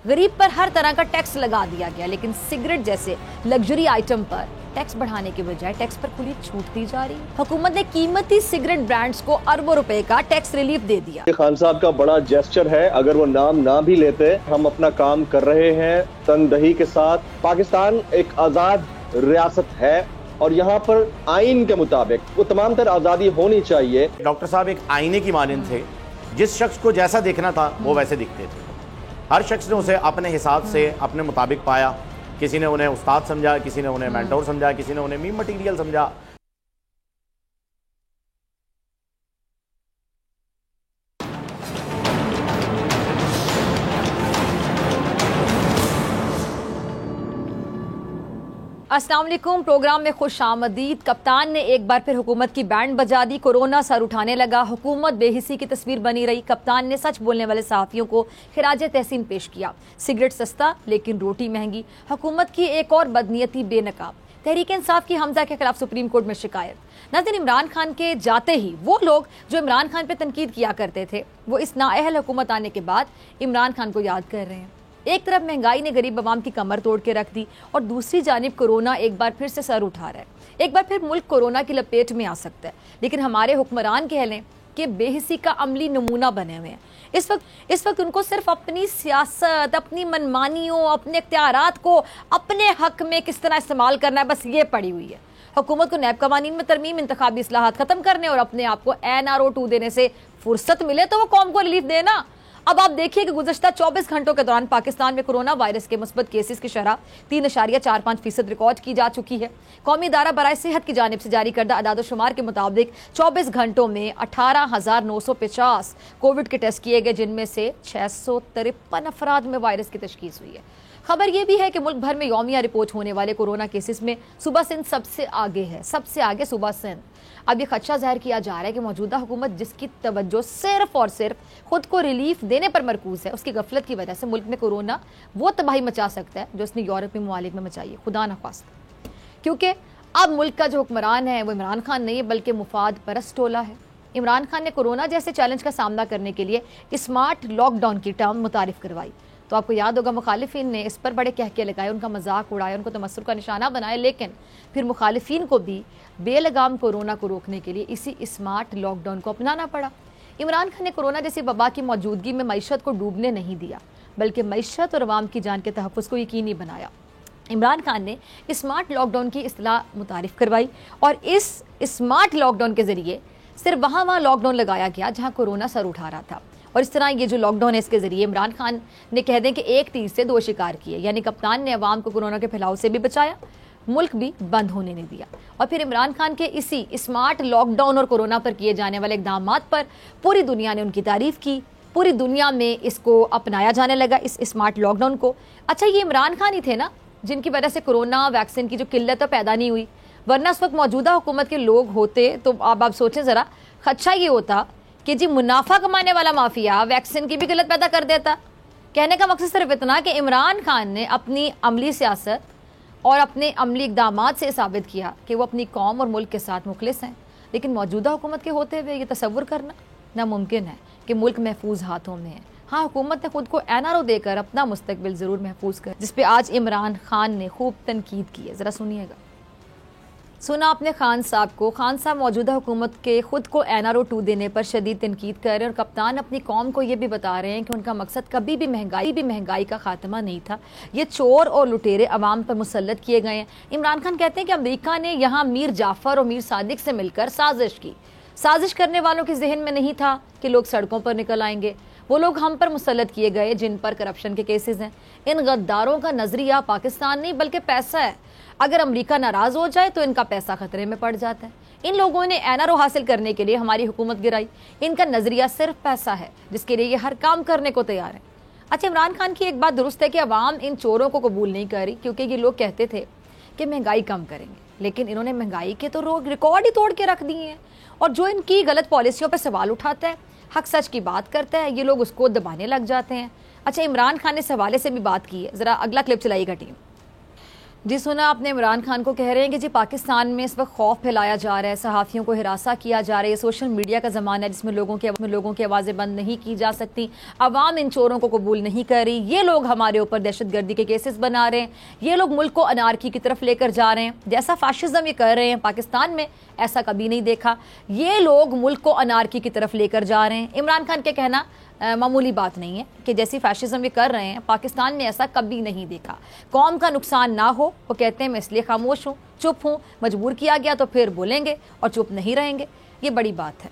غریب پر ہر طرح کا ٹیکس لگا دیا گیا، لیکن سگریٹ جیسے لگژری آئٹم پر ٹیکس بڑھانے کے بجائے ٹیکس پر کھلی چھوٹ دی جا رہی ہے۔ حکومت نے قیمتی سگریٹ برانڈز کو اربوں روپے کا ٹیکس ریلیف دے دیا۔ خان صاحب کا بڑا جیسچر ہے، اگر وہ نام نہ بھی لیتے، ہم اپنا کام کر رہے ہیں تندہی کے ساتھ۔ پاکستان ایک آزاد ریاست ہے اور یہاں پر آئین کے مطابق وہ تمام تر آزادی ہونی چاہیے۔ ڈاکٹر صاحب ایک آئینے کی مانند تھے، جس شخص کو جیسا دیکھنا تھا وہ ویسے دکھتے تھے۔ ہر شخص نے اسے اپنے حساب سے اپنے مطابق پایا، کسی نے انہیں استاد سمجھا، کسی نے انہیں مینٹور سمجھا، کسی نے انہیں میم مٹیریل سمجھا۔ السلام علیکم، پروگرام میں خوش آمدید۔ کپتان نے ایک بار پھر حکومت کی بینڈ بجا دی، کورونا سر اٹھانے لگا، حکومت بے حسی کی تصویر بنی رہی۔ کپتان نے سچ بولنے والے صحافیوں کو خراج تحسین پیش کیا۔ سگریٹ سستا لیکن روٹی مہنگی، حکومت کی ایک اور بدنیتی بے نقاب۔ تحریک انصاف کی حمزہ کے خلاف سپریم کورٹ میں شکایت۔ ناظرین، عمران خان کے جاتے ہی وہ لوگ جو عمران خان پہ تنقید کیا کرتے تھے، وہ اس نااہل حکومت آنے کے بعد عمران خان کو یاد کر رہے ہیں۔ ایک طرف مہنگائی نے غریب عوام کی کمر توڑ کے رکھ دی اور دوسری جانب کورونا ایک بار پھر سے سر اٹھا رہا ہے۔ ایک بار پھر ملک کورونا کی لپیٹ میں آ سکتا ہے، لیکن ہمارے حکمران کہہ لیں کہ بے حسی کا عملی نمونہ بنے ہوئے ہیں۔ اس وقت ان کو صرف اپنی سیاست، اپنی منمانیوں، اپنے اختیارات کو اپنے حق میں کس طرح استعمال کرنا ہے، بس یہ پڑی ہوئی ہے۔ حکومت کو نیب قوانین میں ترمیم، انتخابی اصلاحات ختم کرنے اور اپنے آپ کو NRO2 دینے سے فرصت ملے تو وہ قوم کو ریلیف دینا۔ اب آپ دیکھیے کہ گزشتہ 24 گھنٹوں کے دوران پاکستان میں کورونا وائرس کے مثبت کیسز کی شرح 3.45% ریکارڈ کی جا چکی ہے۔ قومی ادارہ برائے صحت کی جانب سے جاری کردہ اعداد و شمار کے مطابق 24 گھنٹوں میں 18,950 کووڈ کے ٹیسٹ کیے گئے، جن میں سے 653 افراد میں وائرس کی تشخیص ہوئی ہے۔ خبر یہ بھی ہے کہ ملک بھر میں یومیہ رپورٹ ہونے والے کورونا کیسز میں صوبہ سندھ سب سے آگے ہے، سب سے آگے صوبہ سندھ۔ اب یہ خدشہ ظاہر کیا جا رہا ہے کہ موجودہ حکومت جس کی توجہ صرف اور صرف خود کو ریلیف دینے پر مرکوز ہے، اس کی غفلت کی وجہ سے ملک میں کورونا وہ تباہی مچا سکتا ہے جو اس نے یورپی ممالک میں مچائی ہے، خدا نخواستہ۔ کیونکہ اب ملک کا جو حکمران ہے وہ عمران خان نہیں ہے بلکہ مفاد پرست ٹولہ ہے۔ عمران خان نے کورونا جیسے چیلنج کا سامنا کرنے کے لیے اسمارٹ لاک ڈاؤن کی ٹرم متعارف کروائی، تو آپ کو یاد ہوگا مخالفین نے اس پر بڑے کہکے لگائے، ان کا مذاق اڑایا، ان کو تمسخر کا نشانہ بنایا، لیکن پھر مخالفین کو بھی بے لگام کورونا کو روکنے کے لیے اسی اسمارٹ لاک ڈاؤن کو اپنانا پڑا۔ عمران خان نے کورونا جیسی وبا کی موجودگی میں معیشت کو ڈوبنے نہیں دیا، بلکہ معیشت اور عوام کی جان کے تحفظ کو یقینی بنایا۔ عمران خان نے اسمارٹ لاک ڈاؤن کی اصطلاح متعارف کروائی اور اس اسمارٹ لاک ڈاؤن کے ذریعے صرف وہاں لاک ڈاؤن لگایا گیا جہاں کورونا سر اٹھا رہا تھا، اور اس طرح یہ جو لاک ڈاؤن ہے اس کے ذریعے عمران خان نے کہہ دیں کہ ایک تیر سے دو شکار کیے، یعنی کپتان نے عوام کو کورونا کے پھیلاؤ سے بھی بچایا، ملک بھی بند ہونے نہیں دیا۔ اور پھر عمران خان کے اسی اسمارٹ لاک ڈاؤن اور کورونا پر کیے جانے والے اقدامات پر پوری دنیا نے ان کی تعریف کی، پوری دنیا میں اس کو اپنایا جانے لگا، اس اسمارٹ لاک ڈاؤن کو۔ اچھا، یہ عمران خان ہی تھے نا جن کی وجہ سے کورونا ویکسین کی جو قلت ہے پیدا نہیں ہوئی، ورنہ اس وقت موجودہ حکومت کے لوگ ہوتے تو اب آپ سوچیں ذرا، خدشہ یہ ہوتا کہ جی منافع کمانے والا مافیا ویکسین کی بھی قلت پیدا کر دیتا۔ کہنے کا مقصد صرف اتنا کہ عمران خان نے اپنی عملی سیاست اور اپنے عملی اقدامات سے ثابت کیا کہ وہ اپنی قوم اور ملک کے ساتھ مخلص ہیں، لیکن موجودہ حکومت کے ہوتے ہوئے یہ تصور کرنا ناممکن ہے کہ ملک محفوظ ہاتھوں میں ہے۔ ہاں، حکومت نے خود کو NRO دے کر اپنا مستقبل ضرور محفوظ کر، جس پہ آج عمران خان نے خوب تنقید کی ہے، ذرا سنیے گا۔ سنا آپ نے خان صاحب کو، خان صاحب موجودہ حکومت کے خود کو NRO2 دینے پر شدید تنقید کر رہے ہیں، اور کپتان اپنی قوم کو یہ بھی بتا رہے ہیں کہ ان کا مقصد کبھی بھی مہنگائی کا خاتمہ نہیں تھا، یہ چور اور لٹیرے عوام پر مسلط کیے گئے ہیں۔ عمران خان کہتے ہیں کہ امریکہ نے یہاں میر جعفر اور میر صادق سے مل کر سازش کی، سازش کرنے والوں کے ذہن میں نہیں تھا کہ لوگ سڑکوں پر نکل آئیں گے، وہ لوگ ہم پر مسلط کیے گئے جن پر کرپشن کے کیسز ہیں۔ ان غداروں کا نظریہ پاکستان نہیں بلکہ پیسہ ہے، اگر امریکہ ناراض ہو جائے تو ان کا پیسہ خطرے میں پڑ جاتا ہے۔ ان لوگوں نے NRO حاصل کرنے کے لیے ہماری حکومت گرائی، ان کا نظریہ صرف پیسہ ہے جس کے لیے یہ ہر کام کرنے کو تیار ہے۔ اچھا، عمران خان کی ایک بات درست ہے کہ عوام ان چوروں کو قبول نہیں کر رہی، کیونکہ یہ لوگ کہتے تھے کہ مہنگائی کم کریں گے، لیکن انہوں نے مہنگائی کے تو ریکارڈ ہی توڑ کے رکھ دیے ہیں، اور جو ان کی غلط پالیسیوں پہ سوال اٹھاتا ہے، حق سچ کی بات کرتا ہے، یہ لوگ اس کو دبانے لگ جاتے ہیں۔ اچھا، عمران خان نے اس حوالے سے بھی بات کی ہے، ذرا اگلا کلپ چلائیے گا ٹیم۔ جی سنا آپ نے عمران خان کو کہہ رہے ہیں کہ جی پاکستان میں اس وقت خوف پھیلایا جا رہا ہے، صحافیوں کو ہراساں کیا جا رہا ہے، سوشل میڈیا کا زمانہ ہے جس میں لوگوں کی آوازیں بند نہیں کی جا سکتی، عوام ان چوروں کو قبول نہیں کر رہی، یہ لوگ ہمارے اوپر دہشت گردی کے کیسز بنا رہے ہیں، یہ لوگ ملک کو انارکی کی طرف لے کر جا رہے ہیں، جیسا فاشزم یہ کر رہے ہیں پاکستان میں ایسا کبھی نہیں دیکھا، یہ لوگ ملک کو انارکی کی طرف لے کر جا رہے ہیں۔ عمران خان کے کہنا معمولی بات نہیں ہے کہ جیسی فیشزم یہ کر رہے ہیں پاکستان میں ایسا کبھی نہیں دیکھا، قوم کا نقصان نہ ہو، وہ کہتے ہیں میں اس لیے خاموش ہوں، چپ ہوں، مجبور کیا گیا تو پھر بولیں گے اور چپ نہیں رہیں گے، یہ بڑی بات ہے۔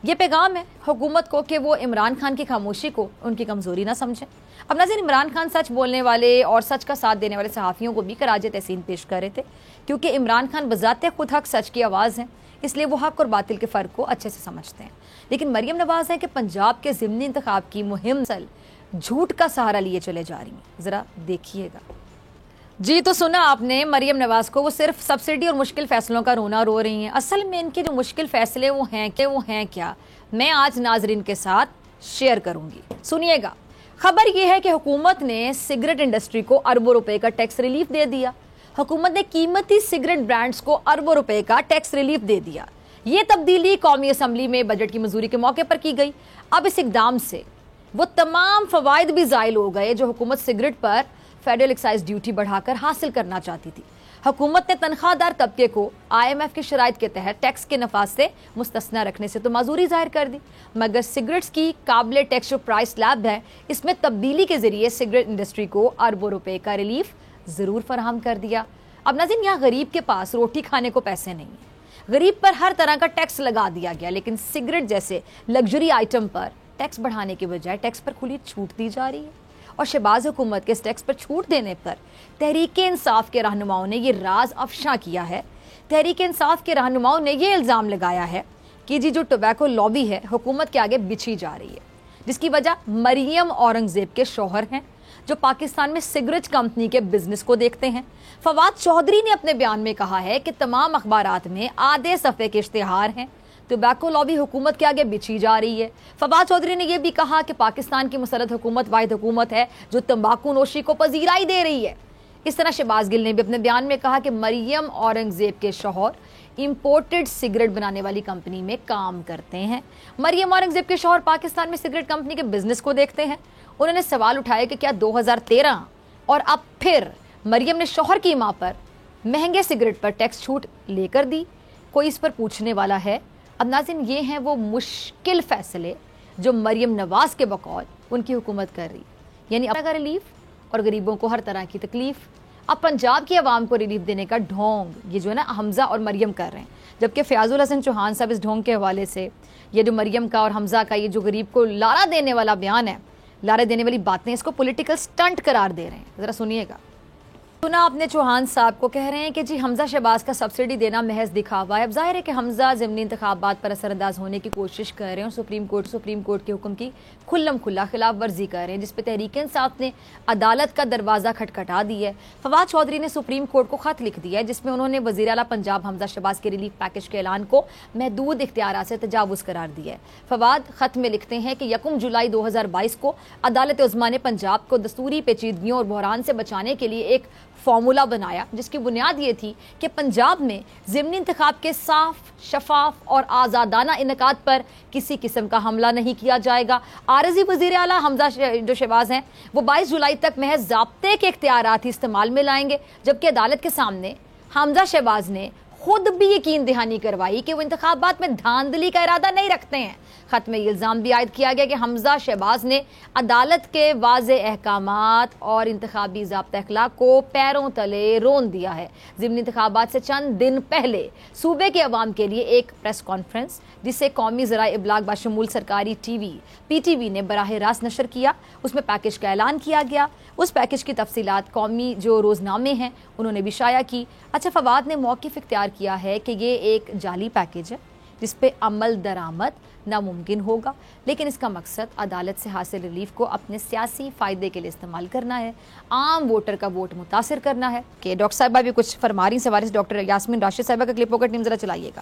یہ پیغام ہے حکومت کو کہ وہ عمران خان کی خاموشی کو ان کی کمزوری نہ سمجھیں۔ اب ناظرین، عمران خان سچ بولنے والے اور سچ کا ساتھ دینے والے صحافیوں کو بھی خراج تحسین پیش کر رہے تھے، کیونکہ عمران خان بذات خود حق سچ کی آواز ہیں، اس لیے وہ حق اور باطل کے فرق کو اچھے سے سمجھتے ہیں۔ لیکن مریم نواز ہے کہ پنجاب کے ضمنی انتخاب کی مہم جھوٹ کا سہارا لیے چلے جا رہی ہیں، ذرا دیکھیے گا۔ جی تو سنا آپ نے مریم نواز کو، وہ صرف سبسڈی اور مشکل فیصلوں کا رونا رو رہی ہیں۔ اصل میں ان کے جو مشکل فیصلے وہ ہیں کیا، میں آج ناظرین کے ساتھ شیئر کروں گی، سنیے گا۔ خبر یہ ہے کہ حکومت نے سگریٹ انڈسٹری کو اربوں روپے کا ٹیکس ریلیف دے دیا۔ حکومت نے قیمتی سگریٹ برانڈز کو اربوں روپے کا ٹیکس ریلیف دے دیا۔ یہ تبدیلی قومی اسمبلی میں بجٹ کی منظوری کے موقع پر کی گئی۔ اب اس اقدام سے وہ تمام فوائد بھی زائل ہو گئے جو حکومت سگریٹ پر فیڈرل ایکسائز ڈیوٹی بڑھا کر حاصل کرنا چاہتی تھی۔ حکومت نے تنخواہ دار طبقے کو IMF کی شرائط کے تحت ٹیکس کے نفاذ سے مستثنی رکھنے سے تو معذوری ظاہر کر دی، مگر سگریٹس کی قابل ٹیکس جو پرائس سلیب ہے، اس میں تبدیلی کے ذریعے سگریٹ انڈسٹری کو اربوں روپے کا ریلیف ضرور فراہم کر دیا۔ اب ناظرین، یہاں غریب کے پاس روٹی کھانے کو پیسے نہیں ہیں، غریب پر ہر طرح کا ٹیکس لگا دیا گیا، لیکن سگریٹ جیسے لگژری آئٹم پر ٹیکس بڑھانے کے بجائے ٹیکس پر کھلی چھوٹ دی جا رہی ہے۔ اور شہباز حکومت کے اس ٹیکس پر چھوٹ دینے پر تحریک انصاف کے رہنماؤں نے یہ راز افشاں کیا ہے۔ تحریک انصاف کے رہنماؤں نے یہ الزام لگایا ہے کہ جی جو ٹوبیکو لابی ہے حکومت کے آگے بچھی جا رہی ہے، جس کی وجہ مریم اورنگزیب کے شوہر ہیں جو پاکستان میں سگریٹ کمپنی کے بزنس کو دیکھتے ہیں۔ فواد چودھری نے اپنے بیان میں کہا ہے کہ تمام اخبارات میں آدھے صفحے کے اشتہار ہیں، ٹوبیکو لابی حکومت کے آگے بچھی جا رہی ہے۔ فواد چودھری نے یہ بھی کہا کہ پاکستان کی مسلط حکومت واحد حکومت ہے جو تمباکو نوشی کو پذیرائی دے رہی ہے۔ اس طرح شہباز گل نے بھی اپنے بیان میں کہا کہ مریم اورنگزیب کے شوہر امپورٹڈ سگریٹ بنانے والی کمپنی میں کام کرتے ہیں۔ مریم اورنگزیب کے شوہر پاکستان میں سگریٹ کمپنی کے بزنس کو دیکھتے ہیں۔ انہوں نے سوال اٹھایا کہ کیا 2013 اور اب پھر مریم نے شوہر کی ماں پر مہنگے سگریٹ پر ٹیکس چھوٹ لے کر دی؟ کوئی اس پر پوچھنے والا ہے؟ اب ناظرین، یہ ہیں وہ مشکل فیصلے جو مریم نواز کے بقول ان کی حکومت کر رہی، یعنی اپنا کا ریلیف اور غریبوں کو ہر طرح کی تکلیف۔ اب پنجاب کی عوام کو ریلیف دینے کا ڈھونگ یہ جو ہے نا حمزہ اور مریم کر رہے ہیں، جبکہ فیاض الحسن چوہان صاحب اس ڈھونگ کے حوالے سے یہ جو مریم کا اور حمزہ کا یہ جو غریب کو لارا دینے والا بیان ہے، لارے دینے والی باتیں، اس کو پولیٹیکل سٹنٹ قرار دے رہے ہیں۔ ذرا سنیے گا۔ سنا آپ نے چوہان صاحب کو کہہ رہے ہیں کہ جی حمزہ شہباز کا سبسڈی دینا محض دکھاوا ہے۔ اب ظاہر ہے کہ حمزہ ضمنی انتخابات پر اثر انداز ہونے کی کوشش کر رہے ہیں اور سپریم کورٹ کے حکم کی کھلم کھلا خلاف ورزی کر رہے ہیں، جس پہ تحریک انصاف نے عدالت کا دروازہ کھٹکھٹا دی ہے۔ فواد چودھری نے سپریم کورٹ کو خط لکھ دیا ہے جس میں انہوں نے وزیر اعلیٰ پنجاب حمزہ شہباز کے ریلیف پیکج کے اعلان کو محدود اختیارات سے تجاوز قرار دیا ہے۔ فواد خط میں لکھتے ہیں کہ 1 جولائی 2022 کو عدالت عظمیٰ نے پنجاب کو دستوری پیچیدگیوں اور بحران سے بچانے کے لیے ایک فارمولا بنایا، جس کی بنیاد یہ تھی کہ پنجاب میں ضمنی انتخاب کے صاف، شفاف اور آزادانہ انعقاد پر کسی قسم کا حملہ نہیں کیا جائے گا۔ عارضی وزیر اعلیٰ حمزہ جو شہباز ہیں وہ 22 جولائی تک محض ضابطے کے اختیارات ہی استعمال میں لائیں گے، جبکہ عدالت کے سامنے حمزہ شہباز نے خود بھی یقین دہانی کروائی کہ وہ انتخابات میں دھاندلی کا ارادہ نہیں رکھتے ہیں۔ خط میں یہ الزام بھی عائد کیا گیا کہ حمزہ شہباز نے عدالت کے واضح احکامات اور انتخابی ضابطہ اخلاق کو پیروں تلے رون دیا ہے۔ ضمنی انتخابات سے چند دن پہلے صوبے کے عوام کے لیے ایک پریس کانفرنس جسے قومی ذرائع ابلاغ بشمول سرکاری ٹی وی PTV نے براہ راست نشر کیا، اس میں پیکج کا اعلان کیا گیا۔ اس پیکج کی تفصیلات قومی جو روزنامے ہیں انہوں نے بھی شائع کی۔ اچھا، فواد نے موقف اختیار کیا ہے کہ یہ ایک جعلی پیکج ہے جس پہ عمل درآمد ناممکن ہوگا، لیکن اس کا مقصد عدالت سے حاصل ریلیف کو اپنے سیاسی فائدے کے لیے استعمال کرنا ہے، عام ووٹر کا ووٹ متاثر کرنا ہے۔ کہ ڈاکٹر صاحبہ بھی کچھ فرما رہی ہیں، سوارس ڈاکٹر یاسمین راشد صاحبہ کا کلپ ہوگا، ٹیم ذرا چلائیے گا۔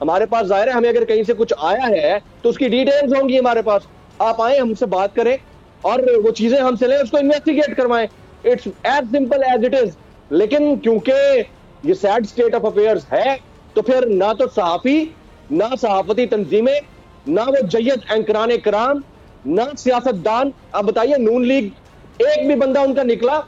ہمارے پاس ظاہر ہے ہمیں اگر کہیں سے کچھ آیا ہے تو اس کی ڈیٹیلز ہوں گی ہمارے پاس. آپ آئیں ہم سے بات کریں اور وہ چیزیں ہم سے لیں, اس کو انویسٹیگیٹ کروائیں. It's as simple as it is. لیکن کیونکہ یہ سیڈ اسٹیٹ آف افیئرز ہے تو پھر نہ تو صحافی, نہ صحافتی تنظیمیں, نہ وہ جید اینکران کرام, نہ سیاستدان. اب بتائیے نون لیگ ایک بھی بندہ ان کا نکلا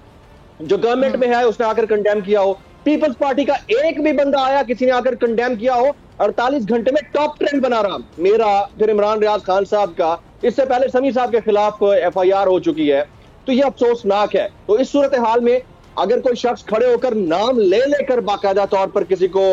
جو گورنمنٹ میں ہے اس نے آ کر کنڈیم کیا ہو؟ پیپلز پارٹی کا ایک بھی بندہ آیا کسی نے آ کر کنڈیم کیا ہو؟ 48 گھنٹے میں ٹاپ ٹرینڈ بنا رہا میرا, پھر عمران ریاض خان صاحب کا, اس سے پہلے سمیع صاحب کے خلاف FIR ہو چکی ہے. تو یہ افسوسناک ہے. تو اس صورتحال میں اگر کوئی شخص کھڑے ہو کر نام لے کر باقاعدہ طور پر کسی کو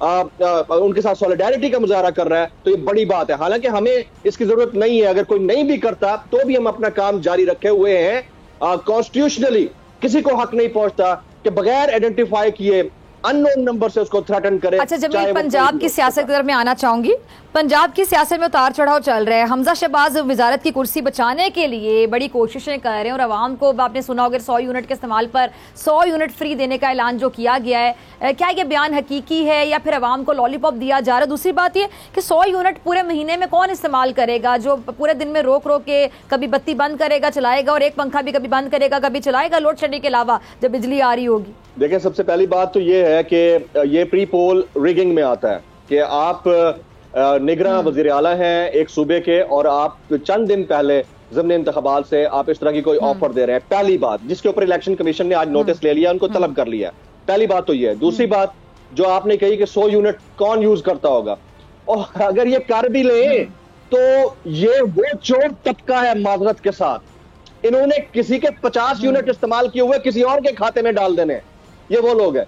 ان کے ساتھ سولیڈیرٹی کا مظاہرہ کر رہا ہے تو یہ بڑی بات ہے. حالانکہ ہمیں اس کی ضرورت نہیں ہے, اگر کوئی نہیں بھی کرتا تو بھی ہم اپنا کام جاری رکھے ہوئے ہیں. کانسٹیٹیوشنلی کسی کو حق نہیں پہنچتا کہ بغیر آئیڈینٹیفائی کیے ان نون نمبر سے اس کو تھریٹن کرے. اچھا جمیل, پنجاب کی سیاست کی طرف میں آنا چاہوں گی. پنجاب کی سیاست میں اتار چڑھاؤ چل رہا ہے. حمزہ شہباز وزارت کی کرسی بچانے کے لیے بڑی کوششیں کر رہے ہیں اور عوام کو آپ نے سنا ہوگا 100 یونٹ کے استعمال پر 100 یونٹ فری دینے کا اعلان جو کیا گیا ہے, کیا یہ بیان حقیقی ہے یا پھر عوام کو لالی پاپ دیا جا رہا ہے؟ دوسری بات یہ کہ 100 یونٹ پورے مہینے میں کون استعمال کرے گا, جو پورے دن میں روک کے کبھی بتی بند کرے گا چلائے گا, اور ایک پنکھا بھی کبھی بند کرے گا کبھی چلائے گا لوڈ شیڈنگ کے علاوہ جب بجلی آ رہی ہوگی. دیکھیں سب سے پہلی بات تو یہ ہے کہ یہ پری پول ریگنگ میں آتا ہے کہ آپ نگراں وزیر اعلیٰ ہیں ایک صوبے کے اور آپ چند دن پہلے ضمن انتخابات سے آپ اس طرح کی کوئی آفر دے رہے ہیں. پہلی بات جس کے اوپر الیکشن کمیشن نے آج نوٹس لے لیا, ان کو طلب کر لیا. پہلی بات تو یہ ہے. دوسری بات جو آپ نے کہی کہ 100 یونٹ کون یوز کرتا ہوگا, اور اگر یہ کر بھی لیں تو یہ وہ چور طبقہ ہے معذرت کے ساتھ, انہوں نے کسی کے 50 یونٹ استعمال کیے ہوئے کسی اور کے کھاتے میں ڈال دینے, یہ وہ لوگ ہیں.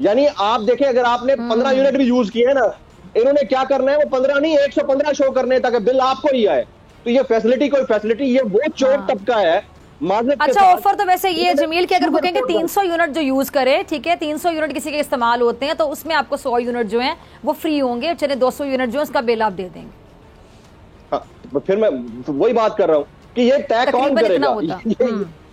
یعنی آپ دیکھیں اگر آپ نے 15 یونٹ بھی یوز کیے نا, انہوں نے کیا کرنا ہے وہ 15 نہیں 115 شو کرنے تاکہ بل آپ کو ہی آئے. تو یہ فیسلٹی کوئی فیسلٹی, یہ وہ چور طبقہ ہے. اچھا آفر تو ویسے یہ ہے جمیل کہ اگر وہ کہیں کہ 300 یونٹ جو یوز کرے, ٹھیک ہے 300 یونٹ کسی کے استعمال ہوتے ہیں تو اس میں آپ کو 100 یونٹ جو ہیں وہ فری ہوں گے, چلے 200 یونٹ جو ہے اس کا بل آپ دے دیں گے. پھر میں وہی بات کر رہا ہوں کہ یہ طے کون کرے گا؟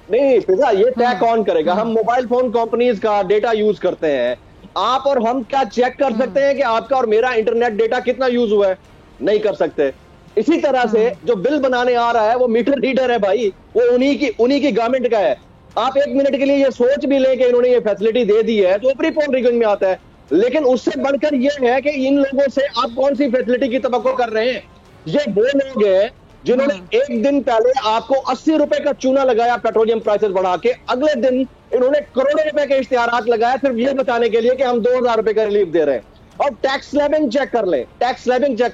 نہیں فضا, یہ طے کون کرے گا؟ ہم موبائل فون کمپنیز کا ڈیٹا یوز کرتے ہیں, آپ اور ہم کیا چیک کر سکتے ہیں کہ آپ کا اور میرا انٹرنیٹ ڈیٹا کتنا یوز ہوا ہے؟ نہیں کر سکتے. اسی طرح سے جو بل بنانے آ رہا ہے وہ میٹر ریڈر ہے بھائی, وہ انہی کی گورنمنٹ کا ہے. آپ ایک منٹ کے لیے یہ سوچ بھی لیں کہ انہوں نے یہ فیسلٹی دے دی ہے تو پری پول ریگنگ میں آتا ہے. لیکن اس سے بڑھ کر یہ ہے کہ ان لوگوں سے آپ کون سی فیسلٹی کی توقع کر رہے ہیں؟ یہ وہ لوگ ہیں جنہوں نے ایک دن پہلے آپ کو 80 روپے کا چونا لگایا پیٹرولیم پرائسز بڑھا کے, اگلے دن انہوں نے کروڑوں روپے کے اشتہارات لگایا صرف یہ بتانے کے لیے کہ ہم 2000 روپے کا ریلیف دے رہے ہیں. اور ٹیکس سلیبنگ چیک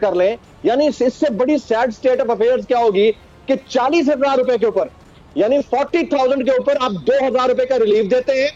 کر لیں, یعنی اس سے بڑی سیڈ سٹیٹ آف افیئرز کیا ہوگی کہ 40,000 روپے کے اوپر یعنی 40,000 کے اوپر آپ 2,000 روپے کا ریلیف دیتے ہیں,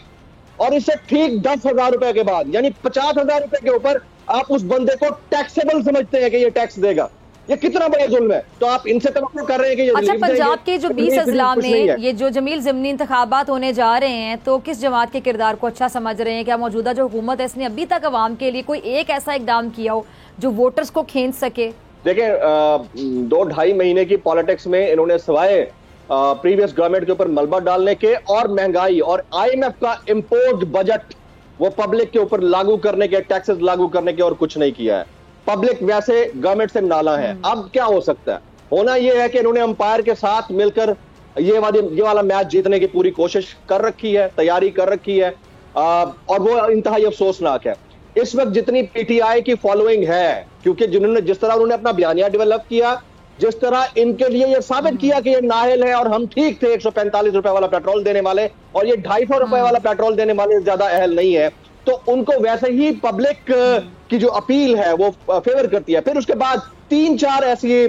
اور اس سے ٹھیک 10,000 روپے کے بعد یعنی 50,000 روپے کے اوپر آپ اس بندے کو ٹیکسیبل سمجھتے ہیں کہ یہ ٹیکس دے گا. یہ کتنا بڑا ظلم ہے. تو آپ ان سے توقع کر رہے ہیں کہ یہ اچھا پنجاب کے جو 20 اضلاع میں یہ جو جمیل ضمنی انتخابات ہونے جا رہے ہیں تو کس جماعت کے کردار کو اچھا سمجھ رہے ہیں؟ کیا موجودہ جو حکومت ہے اس نے ابھی تک عوام کے لیے کوئی ایک ایسا اقدام کیا ہو جو ووٹرز کو کھینچ سکے؟ دیکھیں 2-2.5 مہینے کی پالیٹکس میں انہوں نے سوائے پریویس گورنمنٹ کے اوپر ملبہ ڈالنے کے اور مہنگائی اور IMF کا امپوزڈ بجٹ وہ پبلک کے اوپر لاگو کرنے کے, ٹیکسز لاگو کرنے کے اور کچھ نہیں کیا ہے. پبلک ویسے گورنمنٹ سے نالا ہے. اب کیا ہو سکتا ہے؟ ہونا یہ ہے کہ انہوں نے امپائر کے ساتھ مل کر یہ والا میچ جیتنے کی پوری کوشش کر رکھی ہے, تیاری کر رکھی ہے, اور وہ انتہائی افسوسناک ہے. اس وقت جتنی PTI کی فالوئنگ ہے, کیونکہ جس طرح انہوں نے اپنا بیانیہ ڈیولپ کیا, جس طرح ان کے لیے یہ ثابت کیا کہ یہ نااہل ہے اور ہم ٹھیک تھے 145 روپے والا پیٹرول دینے والے اور یہ 250 روپے والا پیٹرول دینے والے زیادہ اہل نہیں ہے, تو ان کو ویسے ہی پبلک کی جو اپیل ہے وہ فیور کرتی ہے. پھر اس کے بعد 3-4 ایسی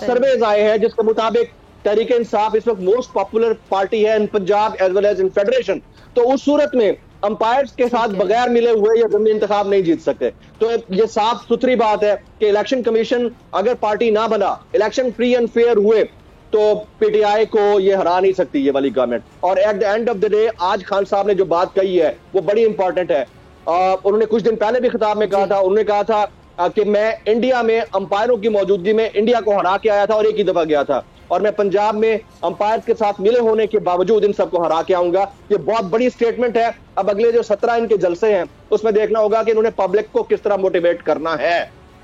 سرویز آئے ہیں جس کے مطابق تحریک انصاف اس وقت موسٹ پاپولر پارٹی ہے ان پنجاب ایز ویل ایز ان فیڈریشن. تو اس صورت میں امپائرز کے ساتھ بغیر ملے ہوئے یہ ضمنی انتخاب نہیں جیت سکتے. تو یہ صاف ستھری بات ہے کہ الیکشن کمیشن اگر پارٹی نہ بنا, الیکشن فری اینڈ فیئر ہوئے تو PTI کو یہ ہرا نہیں سکتی یہ والی گورنمنٹ. اور at the end of the day آج خان صاحب نے جو بات کہی ہے وہ بڑی امپورٹنٹ ہے. انہوں نے کچھ دن پہلے بھی خطاب میں کہا تھا, انہوں نے کہا تھا کہ میں انڈیا میں امپائروں کی موجودگی میں انڈیا کو ہرا کے آیا تھا اور ایک ہی دفعہ گیا تھا, اور میں پنجاب میں امپائر کے ساتھ ملے ہونے کے باوجود ان سب کو ہرا کے آؤں گا. یہ بہت بڑی سٹیٹمنٹ ہے. اب اگلے جو 17 ان کے جلسے ہیں اس میں دیکھنا ہوگا کہ انہوں نے پبلک کو کس طرح موٹیویٹ کرنا ہے.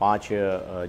5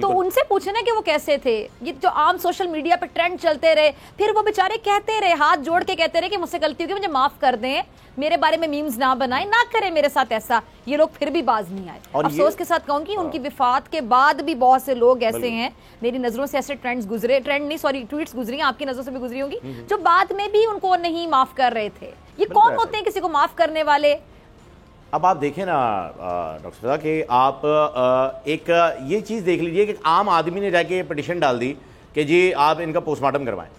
تو ان سے پوچھنا کہ وہ کیسے تھے. یہ جو عام سوشل میڈیا پہ ٹرینڈ چلتے رہے, پھر وہ بیچارے کہتے رہے, ہاتھ جوڑ کے کہتے رہے کہ مجھ سے غلطی ہوگی, مجھے معاف کر دیں, میرے بارے میں میمز نہ بنائیں, نہ کریں میرے ساتھ ایسا. یہ لوگ پھر بھی باز نہیں آئے. افسوس کے ساتھ کہوں کہ ان کی وفات کے بعد بھی بہت سے لوگ ایسے ہیں, میری نظروں سے ایسے ٹرینڈز گزرے, ٹرینڈ نہیں سوری ٹویٹس گزری ہیں, آپ کی نظروں سے بھی گزری ہوں گی, جو بعد میں بھی ان کو نہیں معاف کر رہے تھے. یہ کون ہوتے ہیں کسی کو معاف کرنے والے؟ اب آپ دیکھیں نا ڈاکٹر فضا کہ آپ ایک یہ چیز دیکھ لیجئے کہ عام آدمی نے جا کے پٹیشن ڈال دی کہ جی آپ ان کا پوسٹ مارٹم کروائیں,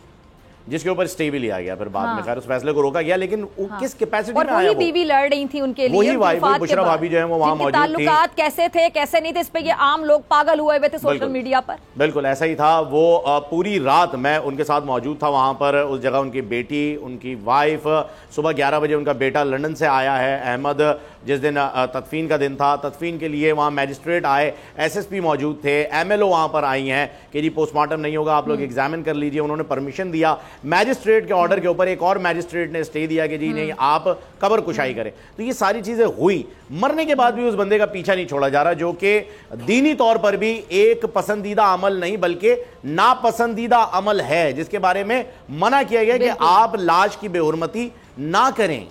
جس کے اوپر اسٹے بھی لیا گیا, پھر بعد میں خیر اس فیصلے کو روکا گیا, لیکن کس کیپیسٹی میں آیا وہ, بیوی لڑ رہی تھی ان کے لیے, وہی بشرا بھابی جو ہیں وہ وہاں موجود تھی, تعلقات کیسے تھے کیسے نہیں تھے اس پہ یہ عام لوگ پاگل ہوئے ہوئے تھے سوشل میڈیا پر. بالکل ایسا ہی تھا. وہ پوری رات میں ان کے ساتھ موجود تھا وہاں پر, اس جگہ ان کی بیٹی, ان کی وائف, صبح 11 بجے ان کا بیٹا لندن سے آیا ہے احمد, جس دن تدفین کا دن تھا. تدفین کے لیے وہاں میجسٹریٹ آئے, ایس ایس پی موجود تھے, ایم ایل او وہاں پر آئی ہیں کہ جی پوسٹ مارٹم نہیں ہوگا, آپ لوگ ایگزامن کر لیجئے. انہوں نے پرمیشن دیا. میجسٹریٹ کے آرڈر کے اوپر ایک اور میجسٹریٹ نے اسٹے دیا کہ جی نہیں آپ قبر کشائی کریں. تو یہ ساری چیزیں ہوئی. مرنے کے بعد بھی اس بندے کا پیچھا نہیں چھوڑا جا رہا, جو کہ دینی طور پر بھی ایک پسندیدہ عمل نہیں بلکہ ناپسندیدہ عمل ہے, جس کے بارے میں منع کیا گیا کہ آپ لاش کی بے حرمتی نہ کریں.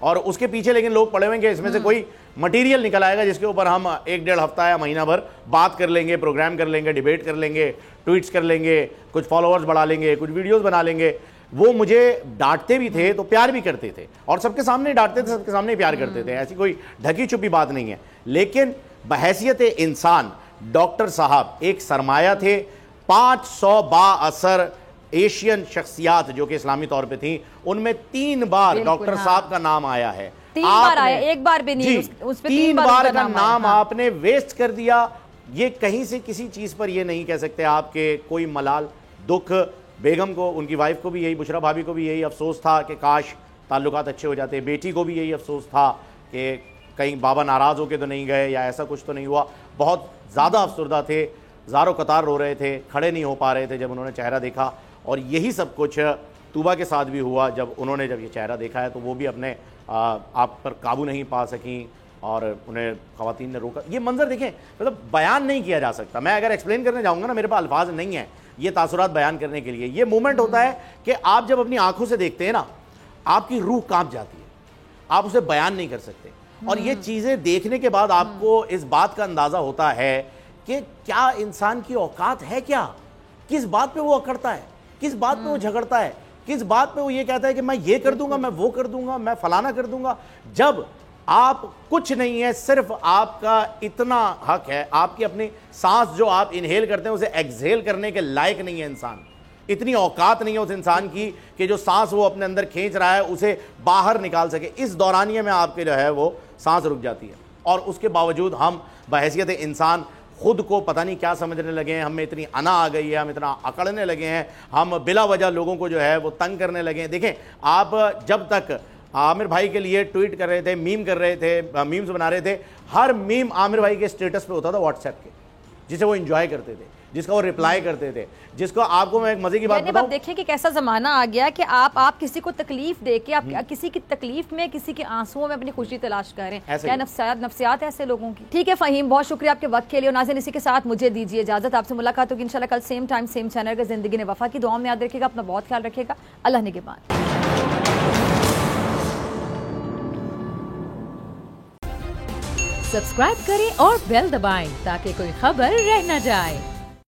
اور اس کے پیچھے لیکن لوگ پڑے ہوئے ہیں کہ اس میں سے کوئی مٹیریل نکل آئے گا جس کے اوپر ہم 1-1.5 ہفتہ یا مہینہ بھر بات کر لیں گے, پروگرام کر لیں گے, ڈیبیٹ کر لیں گے, ٹویٹس کر لیں گے, کچھ فالوورز بڑھا لیں گے, کچھ ویڈیوز بنا لیں گے. وہ مجھے ڈانٹتے بھی تھے تو پیار بھی کرتے تھے, اور سب کے سامنے ڈانٹتے تھے, سب کے سامنے پیار کرتے تھے, ایسی کوئی ڈھکی چھپی بات نہیں ہے. لیکن بحیثیت انسان ڈاکٹر صاحب ایک سرمایہ تھے. 500 با اثر ایشین شخصیات جو کہ اسلامی طور پہ تھیں, ان میں 3 بار ڈاکٹر صاحب کا نام آیا ہے. 3 بار آیا, ایک بار بھی نہیں, اس پہ 3 بار کا نام آپ نے ویسٹ کر دیا. یہ کہیں سے کسی چیز پر یہ نہیں کہہ سکتے آپ کے کوئی ملال دکھ. بیگم کو, ان کی وائف کو بھی یہی, بشرا بھابی کو بھی یہی افسوس تھا کہ کاش تعلقات اچھے ہو جاتے. بیٹی کو بھی یہی افسوس تھا کہ کہیں بابا ناراض ہو کے تو نہیں گئے یا ایسا کچھ تو نہیں ہوا. بہت زیادہ افسردہ تھے, زاروں قطار رو رہے تھے, کھڑے نہیں ہو پا رہے تھے جب انہوں نے چہرہ دیکھا. اور یہی سب کچھ طوبہ کے ساتھ بھی ہوا. جب انہوں نے یہ چہرہ دیکھا ہے تو وہ بھی اپنے آپ پر قابو نہیں پا سکیں اور انہیں خواتین نے روکا. یہ منظر دیکھیں, مطلب بیان نہیں کیا جا سکتا. میں اگر ایکسپلین کرنے جاؤں گا نا, میرے پاس الفاظ نہیں ہیں یہ تاثرات بیان کرنے کے لیے. یہ مومنٹ ہوتا ہے کہ آپ جب اپنی آنکھوں سے دیکھتے ہیں نا, آپ کی روح کانپ جاتی ہے, آپ اسے بیان نہیں کر سکتے. اور یہ چیزیں دیکھنے کے بعد آپ کو اس بات کا اندازہ ہوتا ہے کہ کیا انسان کی اوقات ہے, کیا کس بات پہ وہ اکڑتا ہے, کس بات پہ وہ جھگڑتا ہے, کس بات پہ وہ یہ کہتا ہے کہ میں یہ کر دوں گا, میں وہ کر دوں گا, میں فلانا کر دوں گا. جب آپ کچھ نہیں ہے, صرف آپ کا اتنا حق ہے, آپ کی اپنی سانس جو آپ انہیل کرتے ہیں اسے ایکسہیل کرنے کے لائق نہیں ہے انسان. اتنی اوقات نہیں ہے اس انسان کی کہ جو سانس وہ اپنے اندر کھینچ رہا ہے اسے باہر نکال سکے. اس دورانیے میں آپ کے جو ہے وہ سانس رک جاتی ہے. اور اس کے باوجود ہم بحیثیت انسان خود کو پتہ نہیں کیا سمجھنے لگے ہیں, ہم میں اتنی انا آ گئی ہے, ہم اتنا اکڑنے لگے ہیں, ہم بلا وجہ لوگوں کو جو ہے وہ تنگ کرنے لگے ہیں. دیکھیں آپ جب تک عامر بھائی کے لیے ٹویٹ کر رہے تھے, میم کر رہے تھے, میمز بنا رہے تھے, ہر میم عامر بھائی کے سٹیٹس پہ ہوتا تھا واٹس ایپ کے, جسے وہ انجوائے کرتے تھے, جس کا وہ ریپلائی کرتے تھے, جس کو آپ کو میں ایک مزے کی بات بتاؤں. دیکھیں کہ کیسا زمانہ آ گیا کہ آپ کسی کو تکلیف دے کے, آپ کسی کی تکلیف میں, کسی کے آنسوؤں میں اپنی خوشی تلاش کریں. کیا نفسیات ایسے لوگوں کی. ٹھیک ہے فہیم, بہت شکریہ آپ کے وقت کے لیے. اور ناظرین اسی کے ساتھ مجھے دیجیے اجازت, آپ سے ملاقات ہوگی انشاءاللہ کل سیم ٹائم سیم چینل کا. زندگی نے وفا کی دعاؤں میں یاد رکھیے گا, اپنا بہت خیال رکھیے گا. اللہ نگہبان. سبسکرائب کریں اور بیل دبائیں تاکہ کوئی خبر رہ نہ جائے.